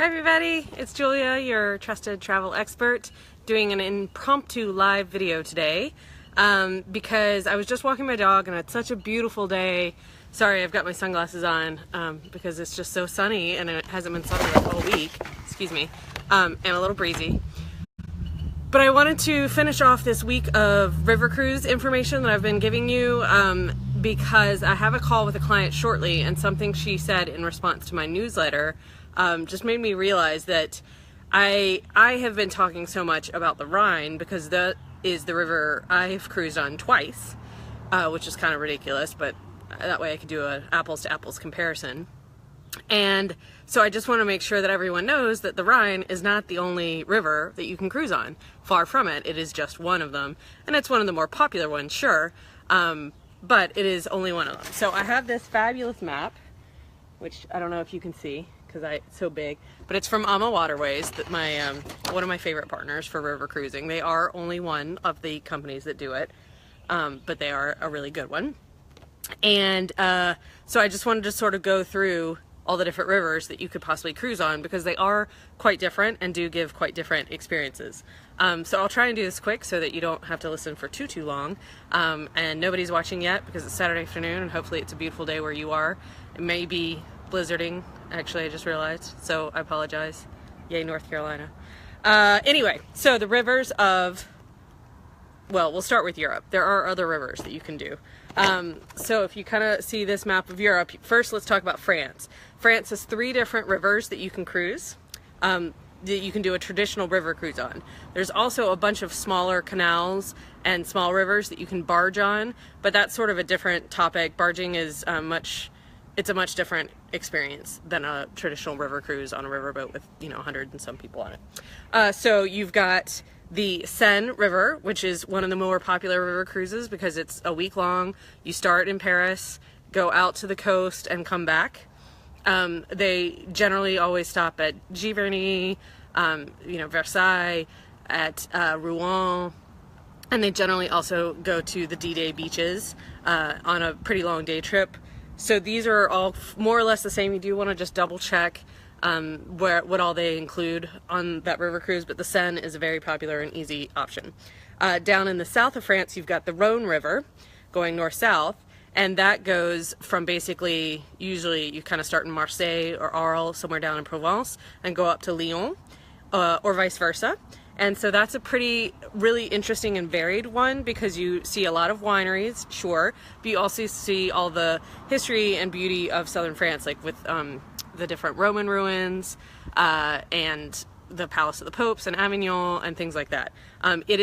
Hi everybody, it's Julia, your trusted travel expert, doing an impromptu live video today because I was just walking my dog and it's such a beautiful day. Sorry, I've got my sunglasses on because it's just so sunny and it hasn't been sunny like all week, excuse me, and a little breezy. But I wanted to finish off this week of river cruise information that I've been giving you because I have a call with a client shortly, and something she said in response to my newsletter just made me realize that I have been talking so much about the Rhine because that is the river I've cruised on twice, which is kind of ridiculous, but that way I could do an apples to apples comparison. And so I just want to make sure that everyone knows that the Rhine is not the only river that you can cruise on. Far from it. It is just one of them, and it's one of the more popular ones, sure, but it is only one of them. So I have this fabulous map, which I don't know if you can see because it's so big, but it's from Ama Waterways, that my one of my favorite partners for river cruising. They are only one of the companies that do it, but they are a really good one. And so I just wanted to sort of go through all the different rivers that you could possibly cruise on because they are quite different and do give quite different experiences. So I'll try and do this quick so that you don't have to listen for too long. And nobody's watching yet because it's Saturday afternoon and hopefully it's a beautiful day where you are. It may be blizzarding, actually, I just realized, so I apologize. Yay, North Carolina. Anyway, so the rivers of, well, we'll start with Europe. There are other rivers that you can do. So if you kind of see this map of Europe, first let's talk about France. France has 3 different rivers that you can cruise, that you can do a traditional river cruise on. There's also a bunch of smaller canals and small rivers that you can barge on, but that's sort of a different topic. Barging is it's a much different experience than a traditional river cruise on a riverboat with, 100 and some people on it. So you've got the Seine River, which is one of the more popular river cruises because it's a week long. You start in Paris, go out to the coast, and come back. They generally always stop at Giverny, Versailles, at Rouen, and they generally also go to the D-Day beaches on a pretty long day trip. So these are all more or less the same. You do want to just double check what all they include on that river cruise, but the Seine is a very popular and easy option. Down in the south of France, you've got the Rhone River going north-south, and that goes from basically, usually you kind of start in Marseille or Arles, somewhere down in Provence, and go up to Lyon, or vice versa. And so that's a really interesting and varied one because you see a lot of wineries, sure, but you also see all the history and beauty of southern France, like with the different Roman ruins and the Palace of the Popes and Avignon and things like that. It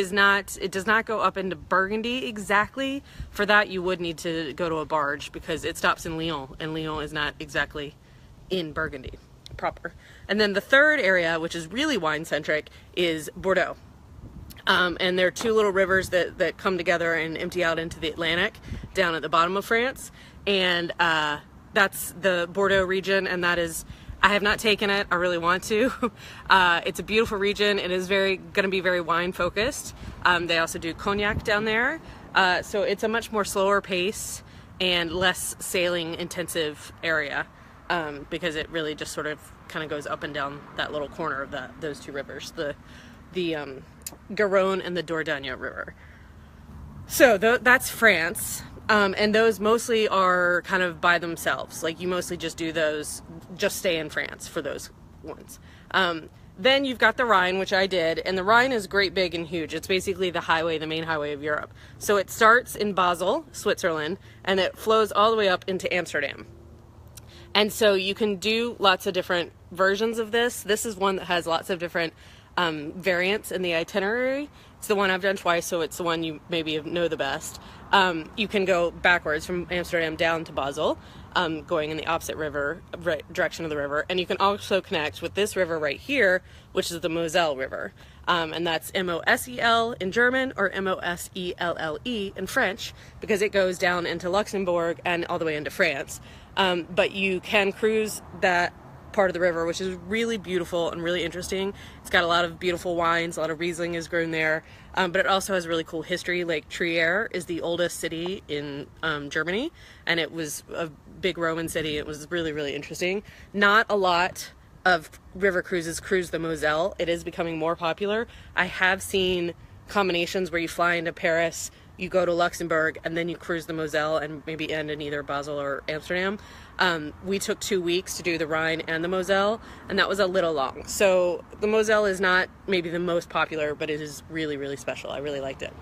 does not go up into Burgundy exactly. For that, you would need to go to a barge because it stops in Lyon, and Lyon is not exactly in Burgundy proper. And then the third area, which is really wine-centric, is Bordeaux. And there are 2 little rivers that come together and empty out into the Atlantic down at the bottom of France. And that's the Bordeaux region, and that is, I have not taken it, I really want to. It's a beautiful region. It is going to be very wine focused. They also do cognac down there. So it's a much more slower pace and less sailing intensive area because it really just sort of kind of goes up and down that little corner of those 2 rivers, the Garonne and the Dordogne River. So that's France. And those mostly are kind of by themselves. Like you mostly just do those, just stay in France for those ones. Then you've got the Rhine, which I did, and the Rhine is great, big, and huge. It's basically the main highway of Europe. So it starts in Basel, Switzerland, and it flows all the way up into Amsterdam. And so you can do lots of different versions of this. This is one that has lots of different variants in the itinerary. It's the one I've done twice, so it's the one you maybe know the best. You can go backwards from Amsterdam down to Basel, going in the opposite direction of the river, and you can also connect with this river right here, which is the Moselle River, and that's M-O-S-E-L in German or M-O-S-E-L-L-E in French, because it goes down into Luxembourg and all the way into France. But you can cruise that part of the river, which is really beautiful and really interesting. It's got a lot of beautiful wines, a lot of Riesling is grown there, but it also has really cool history. Like Trier is the oldest city in Germany, and it was a big Roman city. It was really, really interesting. Not a lot of river cruises cruise the Moselle. It is becoming more popular. I have seen combinations where you fly into Paris, you go to Luxembourg, and then you cruise the Moselle and maybe end in either Basel or Amsterdam. We took 2 weeks to do the Rhine and the Moselle, and that was a little long. So the Moselle is not maybe the most popular, but it is really, really special. I really liked it.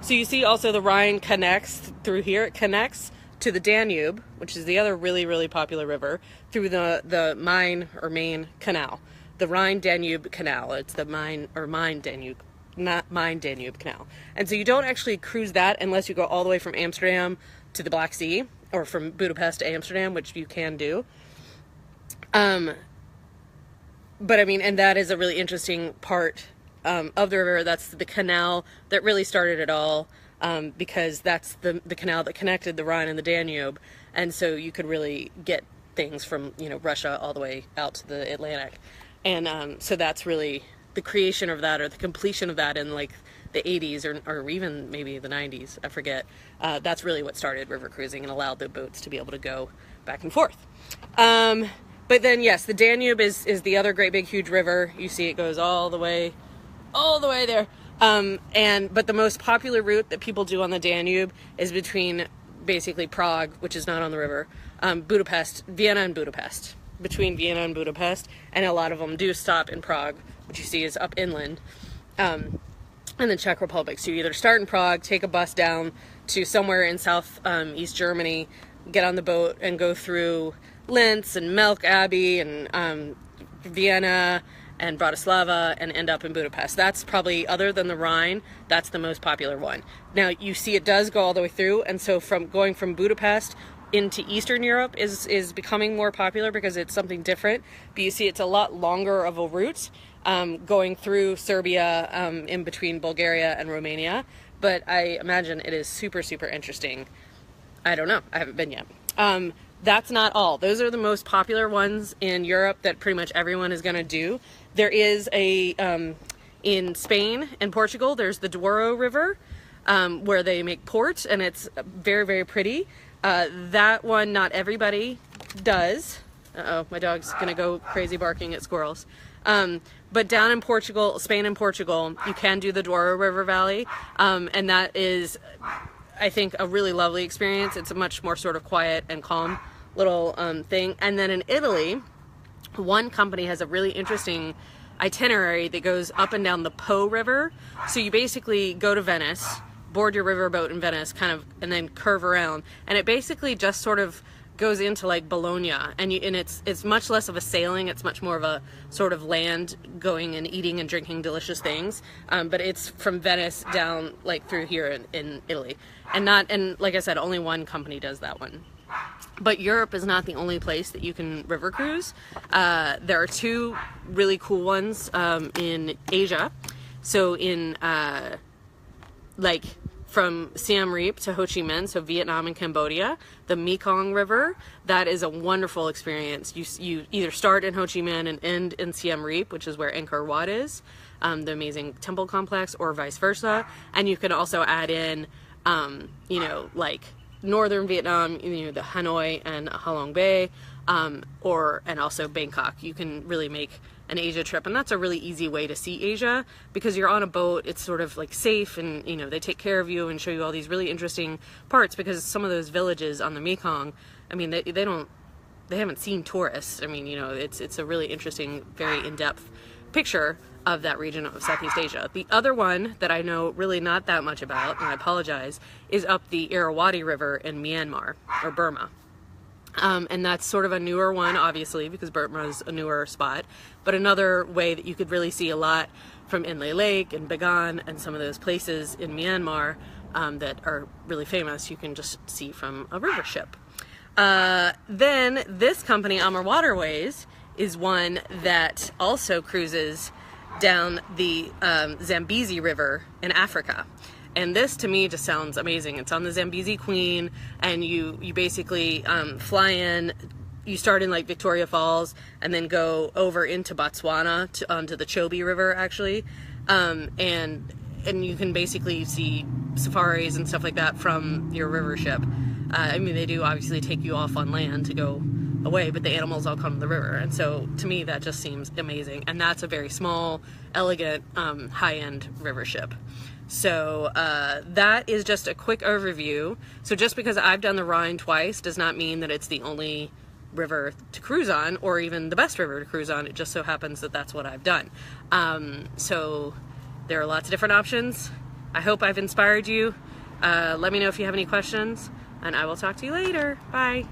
So you see also the Rhine connects through here. It connects to the Danube, which is the other really, really popular river, through the Main Canal. The Rhine-Danube Canal. It's the Main-Danube Canal. And so you don't actually cruise that unless you go all the way from Amsterdam to the Black Sea, or from Budapest to Amsterdam, which you can do. But I mean, and that is a really interesting part of the river. That's the canal that really started it all, because that's the canal that connected the Rhine and the Danube. And so you could really get things from, you know, Russia all the way out to the Atlantic. And so that's really the creation of that, or the completion of that in like the 80s or even maybe the 90s, I forget. That's really what started river cruising and allowed the boats to be able to go back and forth. But then yes, the Danube is the other great big huge river. You see it goes all the way there. But the most popular route that people do on the Danube is between basically Prague, which is not on the river, Budapest, Vienna and Budapest. Between Vienna and Budapest, and a lot of them do stop in Prague, which you see is up inland. And the Czech Republic. So you either start in Prague, take a bus down to somewhere in East Germany, get on the boat and go through Linz and Melk Abbey and Vienna and Bratislava and end up in Budapest. That's probably, other than the Rhine, that's the most popular one. Now you see it does go all the way through, and so going from Budapest into Eastern Europe is becoming more popular because it's something different. But you see it's a lot longer of a route, going through Serbia, in between Bulgaria and Romania. But I imagine it is super, super interesting. I don't know. I haven't been yet. That's not all. Those are the most popular ones in Europe that pretty much everyone is going to do. There is in Spain and Portugal, there's the Douro River, where they make port, and it's very, very pretty. That one, not everybody does. Uh-oh, my dog's gonna go crazy barking at squirrels. But down in Portugal, Spain and Portugal, you can do the Douro River Valley, and that is, I think, a really lovely experience. It's a much more sort of quiet and calm little thing. And then in Italy, one company has a really interesting itinerary that goes up and down the Po River. So you basically go to Venice, board your riverboat in Venice, kind of, and then curve around, and it basically just sort of goes into like Bologna, and it's much less of a sailing. It's much more of a sort of land going and eating and drinking delicious things. But it's from Venice down like through here in Italy, and like I said, only one company does that one. But Europe is not the only place that you can river cruise. There are two really cool ones in Asia. So in like from Siem Reap to Ho Chi Minh, so Vietnam and Cambodia, the Mekong River, that is a wonderful experience. You either start in Ho Chi Minh and end in Siem Reap, which is where Angkor Wat is, the amazing temple complex, or vice versa. And you can also add in, you know, like northern Vietnam, you know, the Hanoi and Halong Bay, and also Bangkok. You can really make an Asia trip, and that's a really easy way to see Asia because you're on a boat. It's sort of like safe, and you know, they take care of you and show you all these really interesting parts, because some of those villages on the Mekong, I mean, they haven't seen tourists. I mean, you know, it's a really interesting, very in-depth picture of that region of Southeast Asia. The other one that I know really not that much about, and I apologize, is up the Irrawaddy River in Myanmar, or Burma. And that's sort of a newer one, obviously, because Burma is a newer spot. But another way that you could really see a lot from Inle Lake and Bagan and some of those places in Myanmar that are really famous, you can just see from a river ship. Then this company, Amur Waterways, is one that also cruises down the Zambezi River in Africa. And this to me just sounds amazing. It's on the Zambezi Queen, and you basically fly in. You start in like Victoria Falls and then go over into Botswana onto the Chobe River actually, and you can basically see safaris and stuff like that from your river ship. I mean, they do obviously take you off on land to go away, but the animals all come to the river. And so to me, that just seems amazing. And that's a very small, elegant, high-end river ship. So that is just a quick overview. So just because I've done the Rhine twice does not mean that it's the only river to cruise on, or even the best river to cruise on. It just so happens that that's what I've done. So there are lots of different options. I hope I've inspired you. Let me know if you have any questions, and I will talk to you later. Bye.